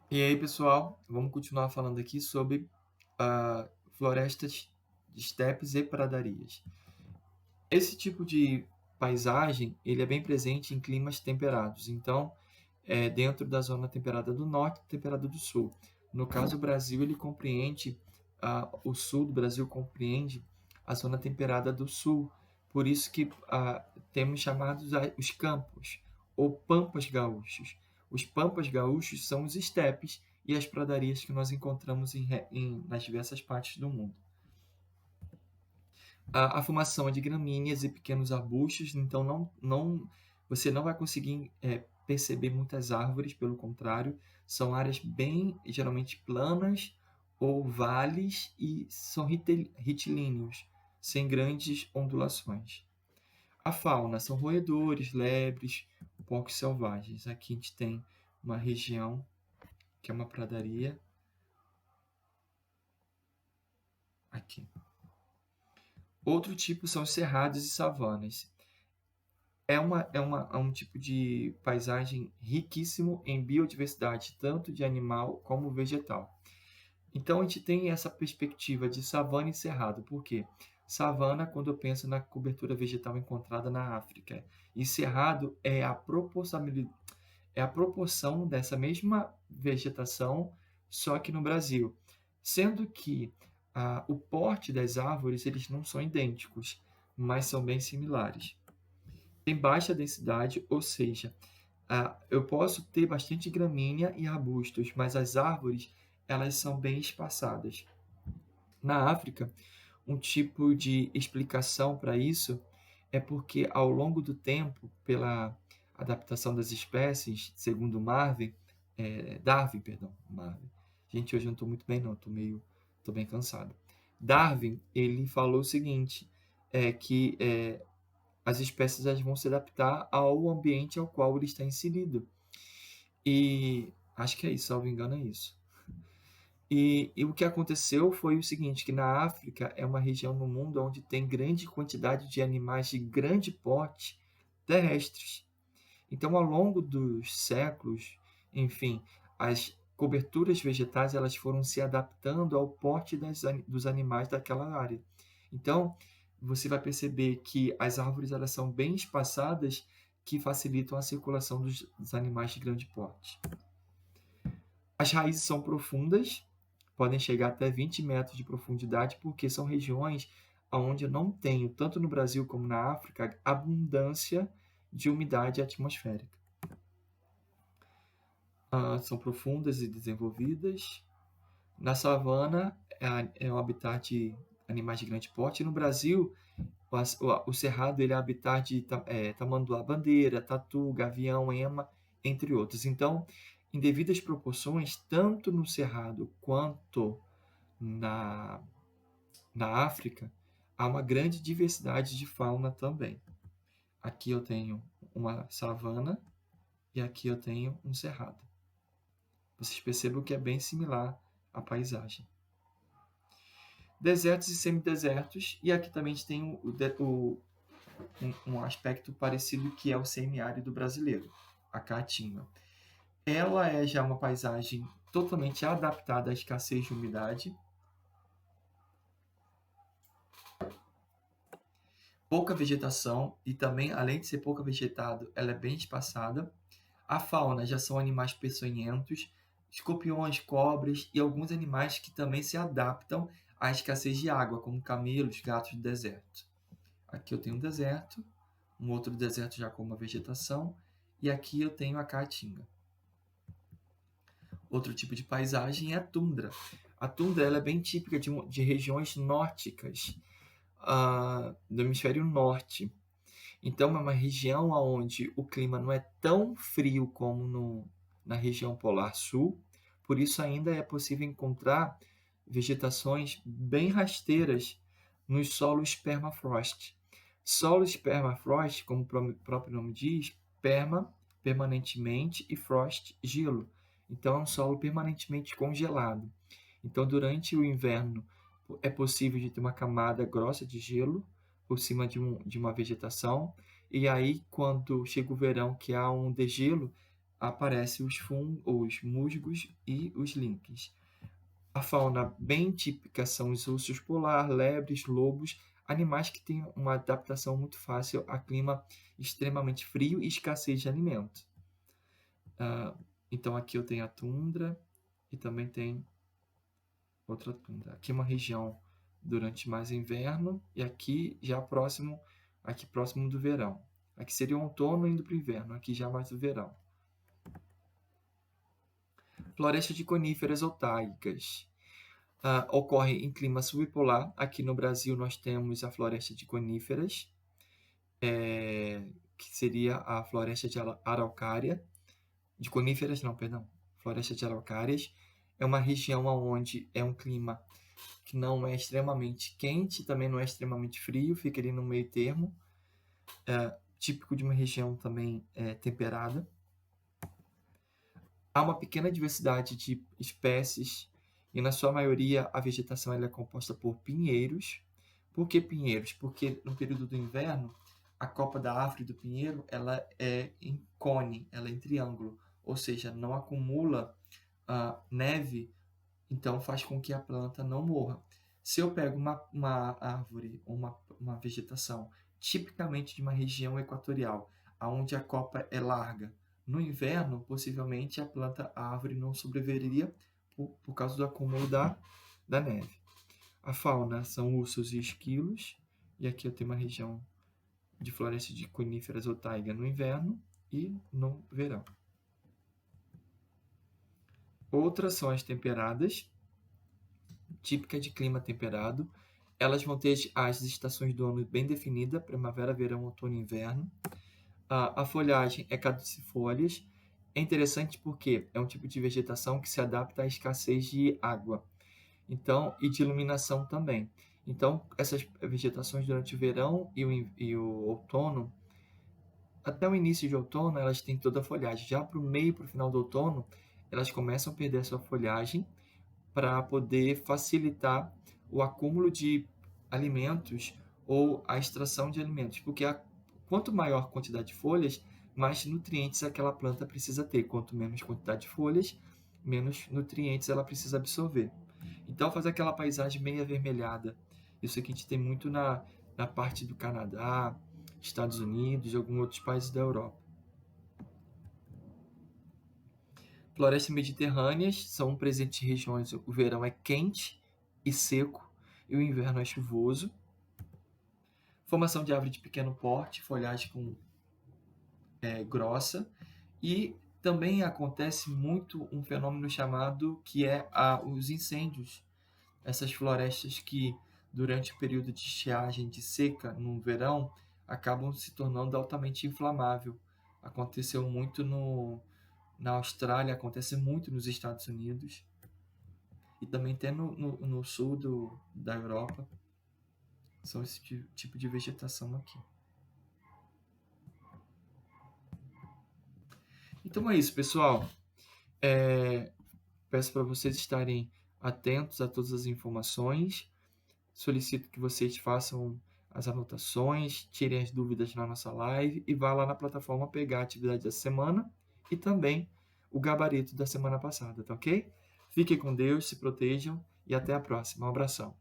E aí, pessoal, vamos continuar falando aqui sobre florestas, estepes e pradarias. Esse tipo de paisagem, ele é bem presente em climas temperados. Então, dentro da zona temperada do norte e temperada do sul. No caso, o Brasil, ele compreende, o sul do Brasil compreende a zona temperada do sul. Por isso que temos chamados os campos, ou pampas gaúchos. Os pampas gaúchos são os estepes e as pradarias que nós encontramos nas diversas partes do mundo. A formação é de gramíneas e pequenos arbustos, então você não vai conseguir perceber muitas árvores, pelo contrário, são áreas bem, geralmente planas ou vales e são retilíneos, sem grandes ondulações. A fauna são roedores, lebres, porcos selvagens. Aqui a gente tem uma região que é uma pradaria. Aqui. Outro tipo são os cerrados e savanas. É um tipo de paisagem riquíssimo em biodiversidade, tanto de animal como vegetal. Então a gente tem essa perspectiva de savana e cerrado. Por quê? Savana, quando eu penso na cobertura vegetal encontrada na África, e cerrado é a proporção dessa mesma vegetação, só que no Brasil. Sendo que o porte das árvores eles não são idênticos, mas são bem similares. Tem baixa densidade, ou seja, eu posso ter bastante gramínea e arbustos, mas as árvores elas são bem espaçadas. Na África, um tipo de explicação para isso é porque ao longo do tempo, pela adaptação das espécies, segundo Darwin, perdão, Marvin. Gente, hoje eu não estou muito bem não, estou bem cansado. Darwin, ele falou o seguinte, que as espécies elas vão se adaptar ao ambiente ao qual ele está inserido. E acho que é isso, salvo engano é isso. E o que aconteceu foi o seguinte, que na África é uma região no mundo onde tem grande quantidade de animais de grande porte terrestres. Então, ao longo dos séculos, enfim, as coberturas vegetais elas foram se adaptando ao porte dos animais daquela área. Então, você vai perceber que as árvores elas são bem espaçadas, que facilitam a circulação dos animais de grande porte. As raízes são profundas, podem chegar até 20 metros de profundidade, porque são regiões onde eu não tenho, tanto no Brasil como na África, abundância de umidade atmosférica. São profundas e desenvolvidas. Na savana é um habitat de animais de grande porte. No Brasil, o cerrado ele é habitat de tamanduá-bandeira, tatu, gavião, ema, entre outros. Então, em devidas proporções, tanto no cerrado quanto na, na África, há uma grande diversidade de fauna também. Aqui eu tenho uma savana e aqui eu tenho um cerrado. Vocês percebam que é bem similar a paisagem. Desertos e semidesertos, e aqui também a gente tem um aspecto parecido que é o semiárido brasileiro, a caatinga. Ela é já uma paisagem totalmente adaptada à escassez de umidade, pouca vegetação e também, além de ser pouca vegetado, ela é bem espaçada. A fauna já são animais peçonhentos, escorpiões, cobras e alguns animais que também se adaptam à escassez de água, como camelos, gatos do deserto. Aqui eu tenho um deserto, um outro deserto já com uma vegetação, e aqui eu tenho a caatinga. Outro tipo de paisagem é a tundra. A tundra ela é bem típica de regiões nórdicas do hemisfério norte. Então é uma região onde o clima não é tão frio como na região polar sul, por isso ainda é possível encontrar vegetações bem rasteiras nos solos permafrost. Solos permafrost, como o próprio nome diz, perma, permanentemente, e frost, gelo. Então é um solo permanentemente congelado. Então durante o inverno é possível de ter uma camada grossa de gelo por cima de uma vegetação, e aí quando chega o verão que há um degelo, aparecem os musgos e os linques. A fauna bem típica são os ursos polar, lebres, lobos, animais que têm uma adaptação muito fácil a clima extremamente frio e escassez de alimento. Então aqui eu tenho a tundra e também tem outra tundra. Aqui é uma região durante mais inverno e aqui já próximo do verão. Aqui seria o outono indo para o inverno, aqui já mais o verão. Floresta de coníferas ou taigas. Ocorre em clima subpolar. Aqui no Brasil nós temos a floresta de coníferas, que seria a floresta de araucária. De coníferas, não, perdão. Floresta de araucárias. É uma região onde é um clima que não é extremamente quente, também não é extremamente frio, fica ali no meio termo. Típico de uma região também temperada. Há uma pequena diversidade de espécies e, na sua maioria, a vegetação ela é composta por pinheiros. Por que pinheiros? Porque no período do inverno, a copa da árvore do pinheiro ela é em cone, ela é em triângulo, ou seja, não acumula neve, então faz com que a planta não morra. Se eu pego uma árvore, uma vegetação tipicamente de uma região equatorial, onde a copa é larga, no inverno, possivelmente a árvore não sobreviveria por causa do acúmulo da neve. A fauna são ursos e esquilos, e aqui eu tenho uma região de floresta de coníferas ou taiga no inverno e no verão. Outras são as temperadas, típica de clima temperado. Elas vão ter as estações do ano bem definidas, primavera, verão, outono e inverno. A folhagem é caducifólias. É interessante porque é um tipo de vegetação que se adapta à escassez de água, então, e de iluminação também. Então, essas vegetações durante o verão e o outono, até o início de outono, elas têm toda a folhagem. Já para o meio e para o final do outono, elas começam a perder a sua folhagem para poder facilitar o acúmulo de alimentos ou a extração de alimentos, porque quanto maior a quantidade de folhas, mais nutrientes aquela planta precisa ter. Quanto menos quantidade de folhas, menos nutrientes ela precisa absorver. Então, fazer aquela paisagem meio avermelhada. Isso aqui a gente tem muito na parte do Canadá, Estados Unidos e alguns outros países da Europa. Florestas mediterrâneas são presentes em regiões, o verão é quente e seco e o inverno é chuvoso. Formação de árvore de pequeno porte, folhagem grossa, e também acontece muito um fenômeno chamado que é os incêndios. Essas florestas que durante o período de estiagem, de seca no verão, acabam se tornando altamente inflamável. Aconteceu muito na Austrália, acontece muito nos Estados Unidos e também até no sul da Europa. São esse tipo de vegetação aqui. Então é isso, pessoal. Peço para vocês estarem atentos a todas as informações. Solicito que vocês façam as anotações, tirem as dúvidas na nossa live e vá lá na plataforma pegar a atividade da semana e também o gabarito da semana passada, tá ok? Fiquem com Deus, se protejam e até a próxima. Um abração.